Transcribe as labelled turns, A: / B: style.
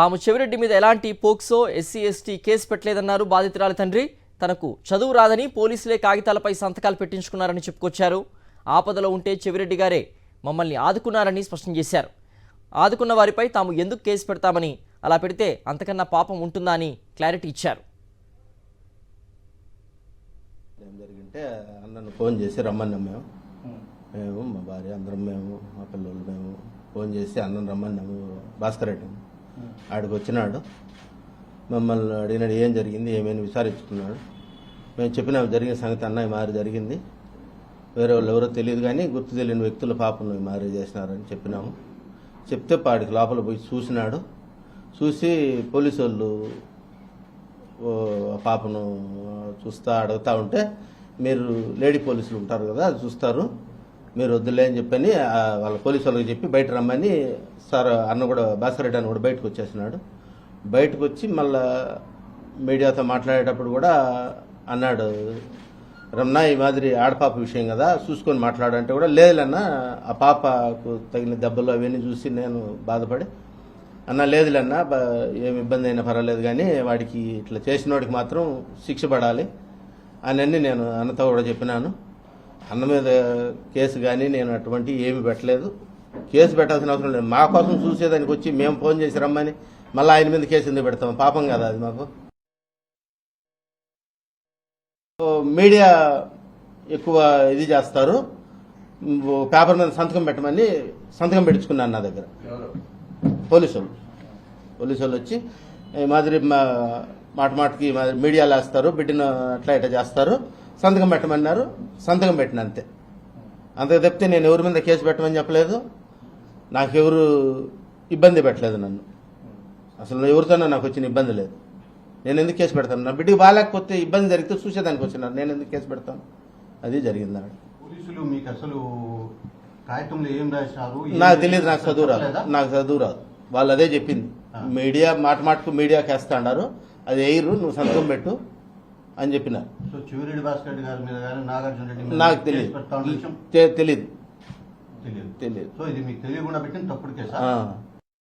A: తాము చెవిరెడ్డి మీద ఎలాంటి పోక్సో ఎస్సీ ఎస్టీ కేసు పెట్టలేదన్నారు బాధితురాలి తండ్రి. తనకు చదువు రాదని పోలీసులే కాగితాలపై సంతకాలు పెట్టించుకున్నారని చెప్పుకొచ్చారు. ఆపదలో ఉంటే చెవిరెడ్డి గారే మమ్మల్ని ఆదుకున్నారని స్పష్టం చేశారు. ఆదుకున్న వారిపై తాము ఎందుకు కేసు పెడతామని, అలా పెడితే అంతకన్నా పాపం ఉంటుందా అని క్లారిటీ ఇచ్చారు.
B: ఏం జరిగింటే అన్నను ఫోన్ చేసి రమ్మన్నాం. మేము మా భార్య అందరం, మేము మా పిల్లలు, మేము ఫోన్ చేసి అన్నను రమ్మన్నాము. భాస్కర్ రెడ్డి ఆడికి వచ్చినాడు. మమ్మల్ని అడిగినాడు ఏం జరిగింది ఏమైనా విచారించుకున్నాడు. మేము చెప్పినాము జరిగిన సంగతి, అన్నయ్య మారి జరిగింది, వేరే వాళ్ళు ఎవరో తెలియదు కానీ గుర్తు తెలియని వ్యక్తుల పాపను మారి చేసినారని చెప్పినాము. చెప్తే పాడికి లోపల పోయి చూసినాడు. చూసి పోలీసు వాళ్ళు ఆ పాపను చూస్తా అడుగుతూ ఉంటే, మీరు లేడీ పోలీసులు ఉంటారు కదా అది చూస్తారు, మీరు వద్దులే అని చెప్పని వాళ్ళ పోలీసు వాళ్ళకి చెప్పి బయట రమ్మని సార్ అన్న కూడా, భాస్కర్ రెడ్డి అన్న కూడా బయటకు వచ్చేసినాడు. బయటకు వచ్చి మళ్ళా మీడియాతో మాట్లాడేటప్పుడు కూడా అన్నాడు, రమణ ఈ మాదిరి ఆడపాప విషయం కదా చూసుకొని మాట్లాడంటే కూడా లేదులన్నా, ఆ పాపకు తగిన దెబ్బలు అవన్నీ చూసి నేను బాధపడి అన్న లేదులన్నా ఏమి ఇబ్బంది అయినా పర్వాలేదు కానీ వాడికి ఇట్లా చేసిన వాడికి మాత్రం శిక్ష పడాలి అని నేను అన్నతో కూడా చెప్పినాను. అన్న మీద కేసు కానీ నేను అటువంటి ఏమి పెట్టలేదు, కేసు పెట్టాల్సిన అవసరం లేదు. మా కోసం చూసేదానికి వచ్చి మేము ఫోన్ చేసి రమ్మని మళ్ళీ ఆయన మీద కేసు ఎందుకు పెడతాం, పాపం కదా అది మాకు. మీడియా ఎక్కువ ఇది చేస్తారు, పేపర్ మీద సంతకం పెట్టమని సంతకం పెట్టించుకున్నాను నా దగ్గర. పోలీసు వాళ్ళు వచ్చి ఈ మాదిరి మాటకి మీడియాలో వేస్తారు, బిడ్డను అట్లా ఇట్లా చేస్తారు, సంతకం పెట్టమన్నారు. సంతకం పెట్టిన అంతే. అంతకు తప్పితే నేను ఎవరి మీద కేసు పెట్టమని చెప్పలేదు, నాకెవరు ఇబ్బంది పెట్టలేదు. నన్ను అసలు ఎవరితోనో నాకు వచ్చిన ఇబ్బంది లేదు. నేను ఎందుకు కేసు పెడతాను? నా బిడ్డకి బాగాలేకపోతే ఇబ్బంది జరిగితే చూసేదానికి వచ్చినారు, నేను ఎందుకు కేసు పెడతాను? అది జరిగింది.
C: పోలీసులు మీకు అసలు కాగితంలో ఏం రాశారు
B: నాకు తెలియదు, నాకు చదువు రాదు. వాళ్ళు అదే చెప్పింది, మీడియా మాటకు మీడియాకి వేస్తా అన్నారు, అది ఎయిరు నువ్వు సంతకం పెట్టు అని చెప్పినారు.
C: సో చెవిరెడ్డి భాస్కర్ రెడ్డి గారి మీద కానీ నాగార్జున రెడ్డి
B: నాకు తెలియదు.
C: తెలియదు. సో ఇది మీకు తెలియకుండా పెట్టిన తప్పుడు కేసా?